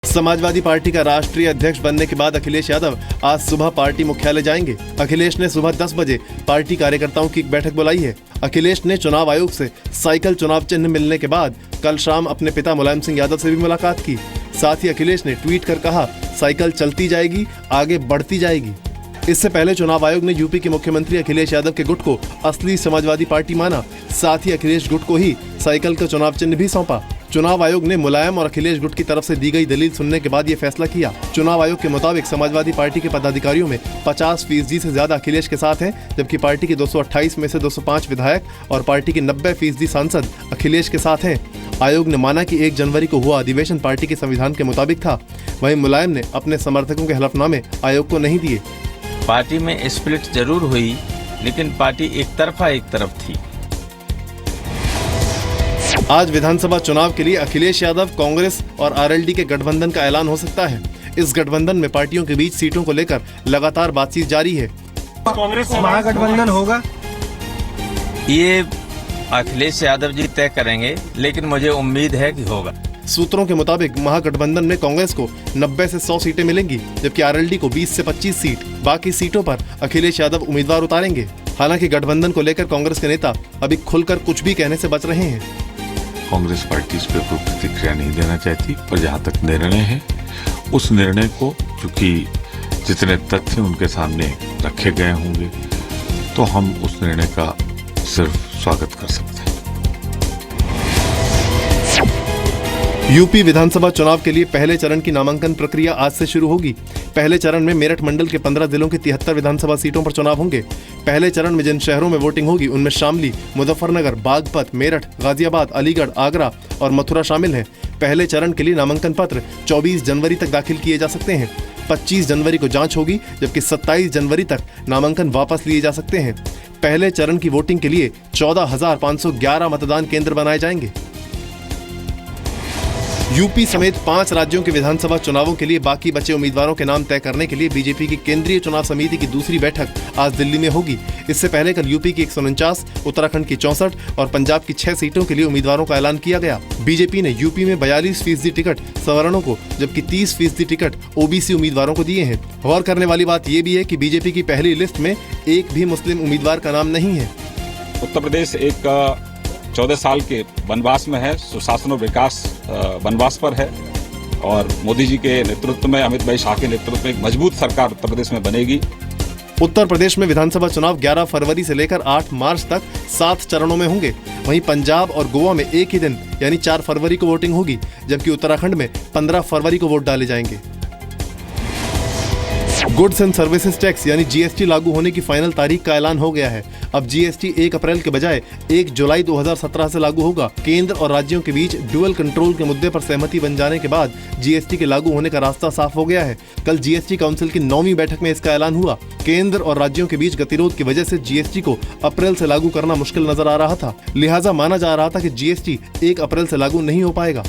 Samajwadi party का राष्ट्रीय अध्यक्ष बनने के बाद अखिलेश यादव आज सुबह पार्टी मुख्यालय जाएंगे। अखिलेश ने सुबह 10 बजे पार्टी कार्यकर्ताओं की एक बैठक बुलाई है। अखिलेश ने चुनाव आयोग से साइकिल चुनाव चिन्ह मिलने के बाद कल शाम अपने पिता मुलायम सिंह यादव से भी मुलाकात की। साथ ही अखिलेश ने ट्वीट कर कहा, साइकिल चलती जाएगी, आगे बढ़ती जाएगी। इससे पहले चुनाव आयोग ने यूपी के मुख्यमंत्री अखिलेश यादव के गुट को असली समाजवादी पार्टी माना। साथ ही अखिलेश गुट को ही साइकिल का चुनाव चिन्ह भी सौंपा। चुनाव आयोग ने मुलायम और अखिलेश गुट की तरफ से दी गई दलील सुनने के बाद ये फैसला किया। चुनाव आयोग के मुताबिक समाजवादी पार्टी के पदाधिकारियों में 50% से ज्यादा अखिलेश के साथ हैं, जबकि पार्टी के 228 में से 205 विधायक और पार्टी के 90% सांसद अखिलेश के साथ हैं। आयोग ने माना कि 1 जनवरी को हुआ अधिवेशन पार्टी के संविधान के मुताबिक था। वहीं मुलायम ने अपने समर्थकों के हलफनामे आयोग को नहीं दिए। पार्टी में स्प्लिट जरूर हुई, लेकिन पार्टी एक तरफ थी। आज विधानसभा चुनाव के लिए अखिलेश यादव, कांग्रेस और आरएलडी के गठबंधन का ऐलान हो सकता है। इस गठबंधन में पार्टियों के बीच सीटों को लेकर लगातार बातचीत जारी है। कांग्रेस महागठबंधन होगा, ये अखिलेश यादव जी तय करेंगे, लेकिन मुझे उम्मीद है कि होगा। सूत्रों के मुताबिक महागठबंधन में कांग्रेस को 90 से 100 सीटें मिलेंगी, जबकि आरएलडी को 20 से 25 सीट। बाकी सीटों पर अखिलेश यादव उम्मीदवार उतारेंगे। हालांकि गठबंधन को लेकर कांग्रेस के नेता अभी खुलकर कुछ भी कहने से बच रहे हैं। कांग्रेस पार्टी इस पर कोई प्रतिक्रिया नहीं देना चाहती, पर जहाँ तक निर्णय है उस निर्णय को, चूंकि जितने तथ्य उनके सामने रखे गए होंगे, तो हम उस निर्णय का सिर्फ स्वागत कर सकते हैं। यूपी विधानसभा चुनाव के लिए पहले चरण की नामांकन प्रक्रिया आज से शुरू होगी। पहले चरण में मेरठ मंडल के 15 जिलों की 73 विधानसभा सीटों पर चुनाव होंगे। पहले चरण में जिन शहरों में वोटिंग होगी उनमें शामली, मुजफ्फरनगर, बागपत, मेरठ, गाजियाबाद, अलीगढ़, आगरा और मथुरा शामिल हैं। पहले चरण के लिए नामांकन पत्र 24 जनवरी तक दाखिल किए जा सकते हैं। 25 जनवरी को जांच होगी, जबकि 27 जनवरी तक नामांकन वापस लिए जा सकते हैं। पहले चरण की वोटिंग के लिए 14,511 मतदान केंद्र बनाए जाएंगे। यूपी समेत 5 राज्यों के विधानसभा चुनावों के लिए बाकी बचे उम्मीदवारों के नाम तय करने के लिए बीजेपी की केंद्रीय चुनाव समिति की दूसरी बैठक आज दिल्ली में होगी। इससे पहले कल यूपी की 149, उत्तराखंड की 64 और पंजाब की 6 सीटों के लिए उम्मीदवारों का ऐलान किया गया। बीजेपी ने यूपी में 42% टिकट सवर्णों को, जबकि 30% टिकट ओबीसी उम्मीदवारों को दिए हैं। गौर करने वाली बात यह भी है कि बीजेपी की पहली लिस्ट में एक भी मुस्लिम उम्मीदवार का नाम नहीं है। उत्तर प्रदेश एक 14 साल के वनवास में है, सुशासन और विकास वनवास पर है, और मोदी जी के नेतृत्व में, अमित भाई शाह के नेतृत्व में एक मजबूत सरकार उत्तर प्रदेश में बनेगी। उत्तर प्रदेश में विधानसभा चुनाव 11 फरवरी से लेकर 8 मार्च तक 7 चरणों में होंगे। वहीं पंजाब और गोवा में एक ही दिन यानी 4 फरवरी को वोटिंग होगी, जबकि उत्तराखंड में 15 फरवरी को वोट डाले जाएंगे। गुड्स एंड सर्विसेज टैक्स यानी जीएसटी लागू होने की फाइनल तारीख का ऐलान हो गया है। अब जीएसटी 1 अप्रैल के बजाय 1 जुलाई 2017 से लागू होगा। केंद्र और राज्यों के बीच ड्यूअल कंट्रोल के मुद्दे पर सहमति बन जाने के बाद जीएसटी के लागू होने का रास्ता साफ हो गया है। कल जीएसटी काउंसिल की 9वीं बैठक में इसका ऐलान हुआ। केंद्र और राज्यों के बीच गतिरोध की वजह से जीएसटी को अप्रैल से लागू करना मुश्किल नजर आ रहा था। लिहाजा माना जा रहा था कि जीएसटी 1 अप्रैल से लागू नहीं हो पाएगा।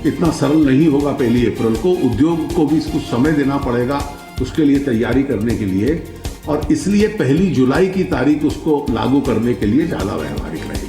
इतना सरल नहीं होगा। पहली अप्रैल को उद्योग को भी कुछ समय देना पड़ेगा उसके लिए तैयारी करने के लिए, और इसलिए 1 जुलाई की तारीख उसको लागू करने के लिए ज्यादा व्यावहारिक रहेगी।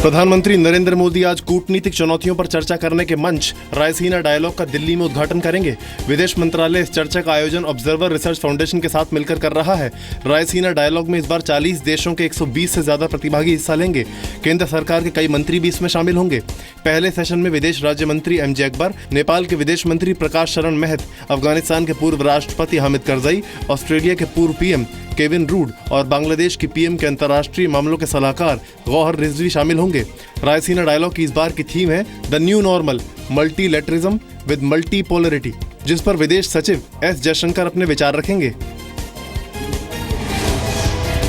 प्रधानमंत्री नरेंद्र मोदी आज कूटनीतिक चुनौतियों पर चर्चा करने के मंच रायसीना डायलॉग का दिल्ली में उद्घाटन करेंगे। विदेश मंत्रालय इस चर्चा का आयोजन ऑब्जर्वर रिसर्च फाउंडेशन के साथ मिलकर कर रहा है। रायसीना डायलॉग में इस बार 40 देशों के 120 से ज्यादा प्रतिभागी हिस्सा लेंगे। केंद्र सरकार के कई मंत्री भी इसमें शामिल होंगे। पहले सेशन में विदेश राज्य मंत्री एमजे अकबर, नेपाल के विदेश मंत्री प्रकाश शरण महत, अफगानिस्तान के पूर्व राष्ट्रपति हामिद करजई, ऑस्ट्रेलिया के पूर्व पीएम केविन रूड और बांग्लादेश की पीएम के अंतर्राष्ट्रीय मामलों के सलाहकार गौहर रिजवी शामिल होंगे। रायसीना डायलॉग की इस बार की थीम है the new normal, multilateralism with multipolarity, जिस पर विदेश सचिव एस जयशंकर अपने विचार रखेंगे।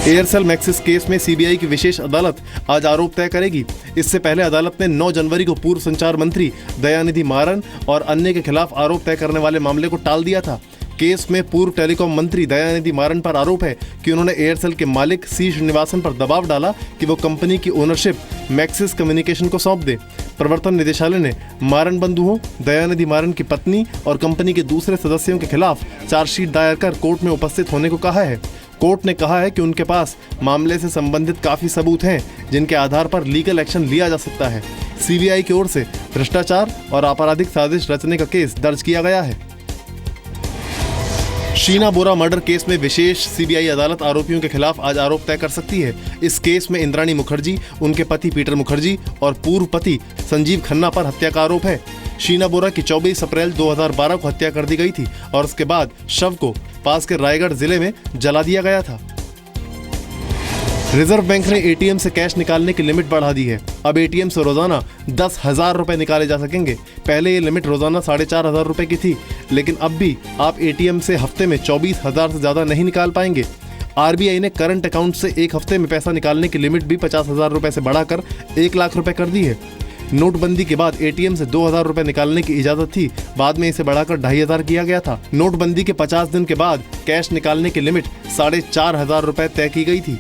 एयरसेल मैक्सिस केस में सीबीआई की विशेष अदालत आज आरोप तय करेगी। इससे पहले अदालत ने 9 जनवरी को पूर्व संचार मंत्री दयानिधि मारन और अन्य के खिलाफ आरोप तय करने वाले मामले को टाल दिया था। केस में पूर्व टेलीकॉम मंत्री दयानिधि मारन पर आरोप है कि उन्होंने एयरसेल के मालिक सी श्रीनिवासन पर दबाव डाला कि वो कंपनी की ओनरशिप मैक्सिस कम्युनिकेशन को सौंप दे। प्रवर्तन निदेशालय ने मारन बंधुओं, दयानिधि मारन की पत्नी और कंपनी के दूसरे सदस्यों के खिलाफ चार्जशीट दायर कर कोर्ट में उपस्थित होने को कहा है। कोर्ट ने कहा है कि उनके पास मामले से संबंधित काफी सबूत हैं जिनके आधार पर लीगल एक्शन लिया जा सकता है। सीबीआई की ओर से भ्रष्टाचार और आपराधिक साजिश रचने का केस दर्ज किया गया है। शीना बोरा मर्डर केस में विशेष सीबीआई अदालत आरोपियों के खिलाफ आज आरोप तय कर सकती है। इस केस में इंद्राणी मुखर्जी, उनके पति पीटर मुखर्जी और पूर्व पति संजीव खन्ना पर हत्या का आरोप है। शीना बोरा की 24 अप्रैल 2012 को हत्या कर दी गई थी और उसके बाद शव को पास के रायगढ़ जिले में जला दिया गया था। रिजर्व बैंक ने एटीएम से कैश निकालने की लिमिट बढ़ा दी है। अब एटीएम से रोजाना 10,000 रुपए निकाले जा सकेंगे। पहले ये लिमिट रोजाना 4,500 रुपए की थी, लेकिन अब भी आप एटीएम से हफ्ते में 24,000 से ज्यादा नहीं निकाल पाएंगे। आरबीआई ने करंट अकाउंट से एक हफ्ते में पैसा निकालने की लिमिट भी 50,000 रुपए से बढ़ाकर 1 लाख रुपए कर दी है। नोटबंदी के बाद एटीएम से 2,000 रुपए निकालने की इजाजत थी, बाद में इसे बढ़ाकर 2,500 किया गया था। नोटबंदी के 50 दिन के बाद कैश निकालने की लिमिट 4,500 रुपए तय की गई थी।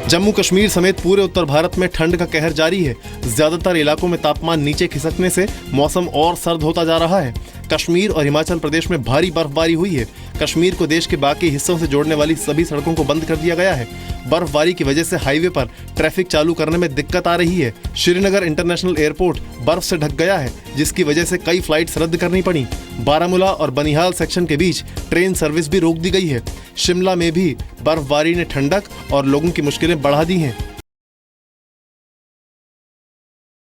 जम्मू कश्मीर समेत पूरे उत्तर भारत में ठंड का कहर जारी है। ज्यादातर इलाकों में तापमान नीचे खिसकने से मौसम और सर्द होता जा रहा है। कश्मीर और हिमाचल प्रदेश में भारी बर्फबारी हुई है। कश्मीर को देश के बाकी हिस्सों से जोड़ने वाली सभी सड़कों को बंद कर दिया गया है। बर्फबारी की वजह से हाईवे पर ट्रैफिक चालू करने में दिक्कत आ रही है। श्रीनगर इंटरनेशनल एयरपोर्ट बर्फ से ढक गया है, जिसकी वजह से कई फ्लाइट्स रद्द करनी पड़ी। बारामूला और बनिहाल सेक्शन के बीच ट्रेन सर्विस भी रोक दी गई है। शिमला में भी बर्फबारी ने ठंडक और लोगों की मुश्किलें बढ़ा दी हैं।